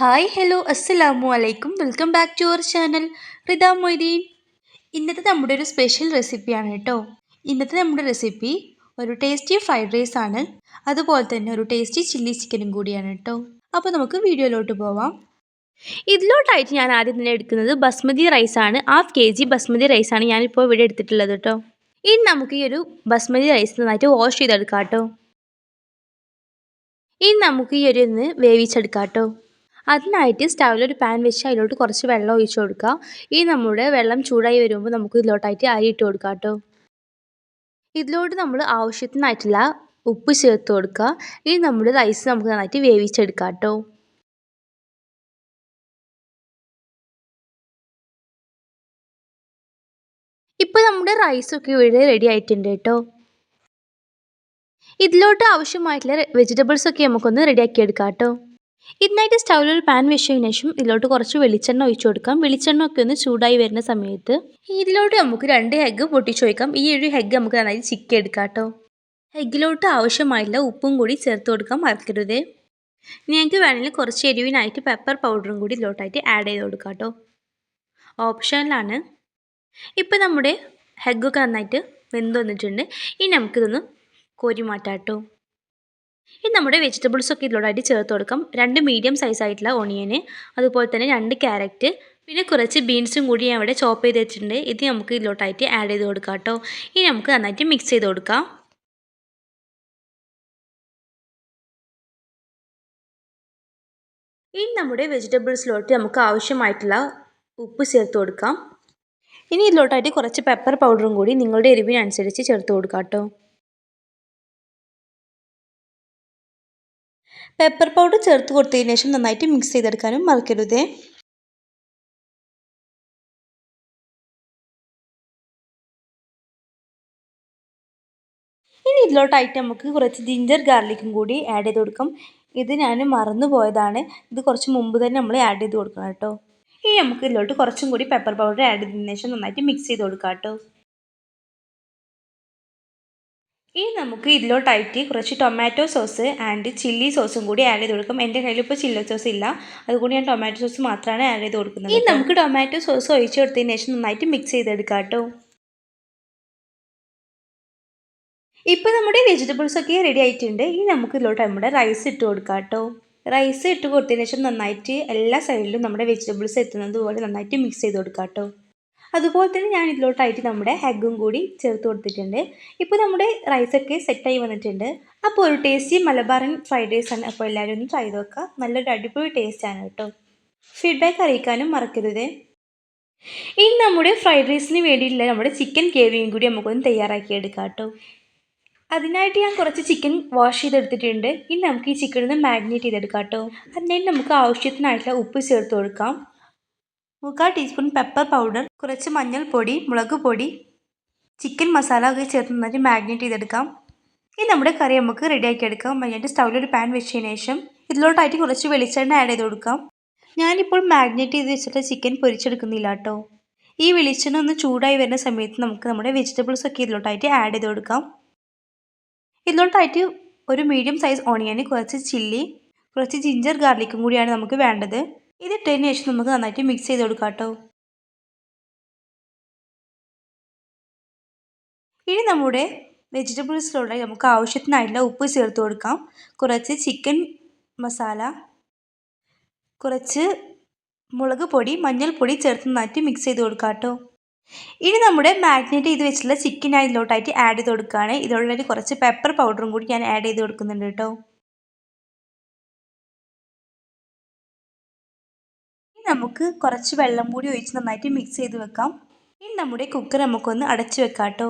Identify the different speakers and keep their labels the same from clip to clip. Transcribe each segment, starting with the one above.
Speaker 1: Hi hello അസ്സലാമു അലൈക്കും welcome back to our channel Rida Moideen. ഇന്നത്തെ നമ്മുടെ ഒരു സ്പെഷ്യൽ റെസിപ്പിയാണ് കേട്ടോ. ഇന്നത്തെ നമ്മുടെ റെസിപ്പി ഒരു ടേസ്റ്റി ഫ്രൈഡ് റൈസ് ആണ്. അതുപോലെ തന്നെ ഒരു ടേസ്റ്റി ചില്ലി ചിക്കനും കൂടിയാണ് കേട്ടോ. അപ്പോൾ നമുക്ക് വീഡിയോയിലോട്ട് പോവാം. ഇതിലോട്ടായിട്ട് ഞാൻ ആദ്യം തന്നെ എടുക്കുന്നത് ബസ്മതി റൈസാണ്. 1/2 kg ബസ്മതി റൈസാണ് ഞാനിപ്പോൾ ഇവിടെ എടുത്തിട്ടുള്ളത് കേട്ടോ. ഇനി നമുക്ക് ഈ ഒരു ബസ്മതി റൈസ് നന്നായിട്ട് വാഷ് ചെയ്തെടുക്കാം കേട്ടോ. ഇനി നമുക്ക് ഈ ഒരു വേവിച്ചെടുക്കാം കേട്ടോ. അതിനായിട്ട് സ്റ്റൗവിലൊരു പാൻ വെച്ച് അതിലോട്ട് കുറച്ച് വെള്ളം ഒഴിച്ച് കൊടുക്കുക. ഈ നമ്മുടെ വെള്ളം ചൂടായി വരുമ്പോൾ നമുക്ക് ഇതിലോട്ടായിട്ട് അരി ഇട്ട് കൊടുക്കാം കേട്ടോ. ഇതിലോട്ട് നമ്മൾ ആവശ്യത്തിനായിട്ടുള്ള ഉപ്പ് ചേർത്ത് കൊടുക്കുക. ഇനി നമ്മുടെ റൈസ് നമുക്ക് നന്നായിട്ട് വേവിച്ചെടുക്കാം കേട്ടോ. ഇപ്പോൾ നമ്മുടെ റൈസൊക്കെ ഇവിടെ റെഡി ആയിട്ടുണ്ട് കേട്ടോ. ഇതിലോട്ട് ആവശ്യമായിട്ടുള്ള വെജിറ്റബിൾസൊക്കെ നമുക്കൊന്ന് റെഡിയാക്കി എടുക്കാം കേട്ടോ. ഇതിനായിട്ട് സ്റ്റൗവിലൊരു പാൻ വെച്ചതിന് ശേഷം ഇതിലോട്ട് കുറച്ച് വെളിച്ചെണ്ണ ഒഴിച്ചു കൊടുക്കാം. വെളിച്ചെണ്ണ ഒക്കെ ഒന്ന് ചൂടായി വരുന്ന സമയത്ത് ഇതിലോട്ട് നമുക്ക് 2 എഗ്ഗ് പൊട്ടിച്ച് വയ്ക്കാം. ഈ ഒരു എഗ്ഗ് നമുക്ക് നന്നായി ചിക്കി എടുക്കാം കേട്ടോ. എഗ്ഗിലോട്ട് ആവശ്യമായിട്ടുള്ള ഉപ്പും കൂടി ചേർത്ത് കൊടുക്കാൻ മറക്കരുത്. നിങ്ങൾക്ക് വേണമെങ്കിൽ കുറച്ച് എരിവിനായിട്ട് പെപ്പർ പൗഡറും കൂടി ഇതിലോട്ടായിട്ട് ആഡ് ചെയ്ത് കൊടുക്കാം കേട്ടോ. ഓപ്ഷനിലാണ്. ഇപ്പോൾ നമ്മുടെ എഗ്ഗൊക്കെ നന്നായിട്ട് വെന്ത് വന്നിട്ടുണ്ട്. ഇനി നമുക്കിതൊന്ന് കോരി മാറ്റാം കേട്ടോ. ഇനി നമ്മുടെ വെജിറ്റബിൾസൊക്കെ ഇതിലോട്ടായിട്ട് ചേർത്ത് കൊടുക്കാം. 2 മീഡിയം സൈസ് ആയിട്ടുള്ള ഓണിയന്, അതുപോലെ തന്നെ 2 ക്യാരറ്റ്, പിന്നെ കുറച്ച് ബീൻസും കൂടി ഞാൻ ഇവിടെ ചോപ്പ് ചെയ്ത് വെച്ചിട്ടുണ്ട്. ഇത് നമുക്ക് ഇതിലോട്ടായിട്ട് ആഡ് ചെയ്ത് കൊടുക്കാം കേട്ടോ. ഇനി നമുക്ക് നന്നായിട്ട് മിക്സ് ചെയ്ത് കൊടുക്കാം. ഇനി നമ്മുടെ വെജിറ്റബിൾസിലോട്ട് നമുക്ക് ആവശ്യമായിട്ടുള്ള ഉപ്പ് ചേർത്ത് കൊടുക്കാം. ഇനി ഇതിലോട്ടായിട്ട് കുറച്ച് പെപ്പർ പൗഡറും കൂടി നിങ്ങളുടെ എരിവിനനുസരിച്ച് ചേർത്ത് കൊടുക്കാം കേട്ടോ. പെപ്പർ പൗഡർ ചേർത്ത് കൊടുത്തതിന് ശേഷം നന്നായിട്ട് മിക്സ് ചെയ്തെടുക്കാനും മറക്കരുത്. ഇനി ഇതിലോട്ടായിട്ട് നമുക്ക് കുറച്ച് ജിഞ്ചർ ഗാർലിക്കും കൂടി ആഡ് ചെയ്ത് കൊടുക്കാം. ഇത് ഞാൻ മറന്നു പോയതാണ്. ഇത് കുറച്ച് മുമ്പ് തന്നെ നമ്മൾ ആഡ് ചെയ്ത് കൊടുക്കണം കേട്ടോ. ഇനി നമുക്ക് ഇതിലോട്ട് കുറച്ചും കൂടി പെപ്പർ പൗഡർ ആഡ് ചെയ്തതിന് ശേഷം നന്നായിട്ട് മിക്സ് ചെയ്ത് കൊടുക്കാം കേട്ടോ. ഇനി നമുക്ക് ഇതിലോട്ടായിട്ട് കുറച്ച് ടൊമാറ്റോ സോസ് ആൻഡ് ചില്ലി സോസും കൂടി ആഡ് ചെയ്ത് കൊടുക്കും. എൻ്റെ കയ്യിൽ ഇപ്പോൾ ചില്ലി സോസ് ഇല്ല, അതുകൊണ്ട് ഞാൻ ടൊമാറ്റോ സോസ് മാത്രമാണ് ആഡ് ചെയ്ത് കൊടുക്കുന്നത്. ഇനി നമുക്ക് ടൊമാറ്റോ സോസ് ഒഴിച്ച് കൊടുത്തതിന് ശേഷം നന്നായിട്ട് മിക്സ് ചെയ്തെടുക്കാം കേട്ടോ. ഇപ്പോൾ നമ്മുടെ വെജിറ്റബിൾസൊക്കെ റെഡി ആയിട്ടുണ്ട്. ഇനി നമുക്ക് ഇതിലോട്ട് നമ്മുടെ റൈസ് ഇട്ട് കൊടുക്കാം കേട്ടോ. റൈസ് ഇട്ട് കൊടുത്തതിന് ശേഷം നന്നായിട്ട് എല്ലാ സൈഡിലും നമ്മുടെ വെജിറ്റബിൾസ് എത്തുന്നത് പോലെ നന്നായിട്ട് മിക്സ് ചെയ്ത് കൊടുക്കാം കേട്ടോ. അതുപോലെ തന്നെ ഞാൻ ഇതിലോട്ടായിട്ട് നമ്മുടെ എഗ്ഗും കൂടി ചേർത്ത് കൊടുത്തിട്ടുണ്ട്. ഇപ്പോൾ നമ്മുടെ റൈസൊക്കെ സെറ്റായി വന്നിട്ടുണ്ട്. അപ്പോൾ ഒരു ടേസ്റ്റി മലബാറൻ ഫ്രൈഡ് റൈസ് ആണ്. അപ്പോൾ എല്ലാവരും ഒന്ന് ട്രൈ ചെയ്ത് നോക്കുക. നല്ലൊരു അടിപൊളി ടേസ്റ്റാണ് കേട്ടോ. ഫീഡ്ബാക്ക് അറിയിക്കാനും മറക്കരുത്. ഇനി നമ്മുടെ ഫ്രൈഡ് റൈസിന് വേണ്ടിയിട്ടുള്ള നമ്മുടെ ചിക്കൻ ഗ്രേവിയും കൂടി നമുക്കൊന്ന് തയ്യാറാക്കി എടുക്കാം കേട്ടോ. അതിനായിട്ട് ഞാൻ കുറച്ച് ചിക്കൻ വാഷ് ചെയ്തെടുത്തിട്ടുണ്ട്. ഇനി നമുക്ക് ഈ ചിക്കൻ ഒന്ന് മാഗ്നേറ്റ് ചെയ്തെടുക്കാം കേട്ടോ. അതിനായിട്ട് നമുക്ക് ആവശ്യത്തിനായിട്ടുള്ള ഉപ്പ് ചേർത്ത് കൊടുക്കാം. 3/4 ടീസ്പൂൺ പെപ്പർ പൗഡർ, കുറച്ച് മഞ്ഞൾപ്പൊടി, മുളക് പൊടി, ചിക്കൻ മസാല ഒക്കെ ചേർത്ത് നന്നായിട്ട് മാഗ്നേറ്റ് ചെയ്തെടുക്കാം. ഇനി നമ്മുടെ കറി നമുക്ക് റെഡിയാക്കി എടുക്കാം. അതിനായിട്ട് സ്റ്റൗവിലൊരു പാൻ വെച്ചതിന് ശേഷം ഇതിലോട്ടായിട്ട് കുറച്ച് വെളിച്ചെണ്ണ ആഡ് ചെയ്ത് കൊടുക്കാം. ഞാനിപ്പോൾ മാഗ്നേറ്റ് ചെയ്ത് വെച്ചിട്ട് ചിക്കൻ പൊരിച്ചെടുക്കുന്നില്ല കേട്ടോ. ഈ വെളിച്ചെണ്ണ ഒന്ന് ചൂടായി വരുന്ന സമയത്ത് നമുക്ക് നമ്മുടെ വെജിറ്റബിൾസ് ഒക്കെ ഇതിലോട്ടായിട്ട് ആഡ് ചെയ്ത് കൊടുക്കാം. ഇതിലോട്ടായിട്ട് ഒരു മീഡിയം സൈസ് ഓണിയന്, കുറച്ച് ചില്ലി, കുറച്ച് ജിഞ്ചർ ഗാർലിക്കും കൂടിയാണ് നമുക്ക് വേണ്ടത്. ഇതിട്ടതിന് ശേഷം നമുക്ക് നന്നായിട്ട് മിക്സ് ചെയ്ത് കൊടുക്കാം കേട്ടോ. ഇനി നമ്മുടെ വെജിറ്റബിൾസിലൂടെ നമുക്ക് ആവശ്യത്തിനായിട്ടുള്ള ഉപ്പ് ചേർത്ത് കൊടുക്കാം. കുറച്ച് ചിക്കൻ മസാല, കുറച്ച് മുളക് പൊടി, മഞ്ഞൾപ്പൊടി ചേർത്ത് നന്നായിട്ട് മിക്സ് ചെയ്ത് കൊടുക്കാം കേട്ടോ. ഇനി നമ്മുടെ മാഗ്നേറ്റ് ചെയ്ത് വെച്ചിട്ടുള്ള ചിക്കൻ ഞാൻ ഇതിലോട്ടായിട്ട് ആഡ് ചെയ്ത് കൊടുക്കുകയാണ്. ഇതിലോട്ടായിട്ട് കുറച്ച് പെപ്പർ പൗഡറും കൂടി ഞാൻ ആഡ് ചെയ്ത് കൊടുക്കുന്നുണ്ട് കേട്ടോ. ഇനി നമുക്ക് കുറച്ച് വെള്ളം കൂടി ഒഴിച്ച് നന്നായിട്ട് മിക്സ് ചെയ്ത് വെക്കാം. ഇനി നമ്മുടെ കുക്കർ നമുക്കൊന്ന് അടച്ച് വെക്കാം കേട്ടോ.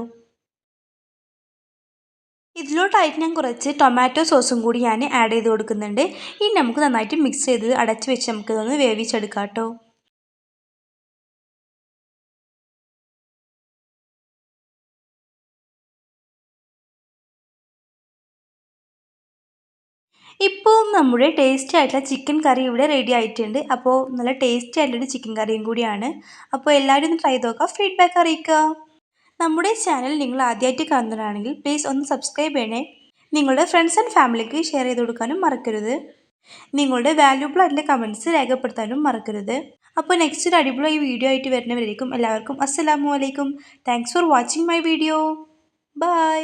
Speaker 1: ഇതിലോട്ടായിട്ട് ഞാൻ കുറച്ച് ടൊമാറ്റോ സോസും കൂടി ഞാൻ ആഡ് ചെയ്ത് കൊടുക്കുന്നുണ്ട്. ഇനി നമുക്ക് നന്നായിട്ട് മിക്സ് ചെയ്ത് അടച്ച് വെച്ച് നമുക്കിതൊന്ന് വേവിച്ചെടുക്കാം കേട്ടോ. ഇപ്പോൾ നമ്മുടെ ടേസ്റ്റി ആയിട്ടുള്ള ചിക്കൻ കറി ഇവിടെ റെഡി ആയിട്ടുണ്ട്. അപ്പോൾ നല്ല ടേസ്റ്റി ആയിട്ടുള്ളൊരു ചിക്കൻ കറിയും കൂടിയാണ്. അപ്പോൾ എല്ലാവരും ഒന്ന് ട്രൈ ചെയ്ത് നോക്കുക, ഫീഡ്ബാക്ക് അറിയിക്കുക. നമ്മുടെ ചാനൽ നിങ്ങൾ ആദ്യമായിട്ട് കാണുന്നതാണെങ്കിൽ പ്ലീസ് ഒന്ന് സബ്സ്ക്രൈബ് ചെയ്യണേ. നിങ്ങളുടെ ഫ്രണ്ട്സ് ആൻഡ് ഫാമിലിക്ക് ഷെയർ ചെയ്ത് കൊടുക്കാനും മറക്കരുത്. നിങ്ങളുടെ വാല്യൂബിൾ ആയിട്ടുള്ള കമൻറ്റ്സ് രേഖപ്പെടുത്താനും മറക്കരുത്. അപ്പോൾ നെക്സ്റ്റ് ഒരു അടിപൊളി വീഡിയോ ആയിട്ട് വരുന്നവരായിരിക്കും. എല്ലാവർക്കും അസ്സലാമു അലൈക്കും. Thanks for watching my video. By.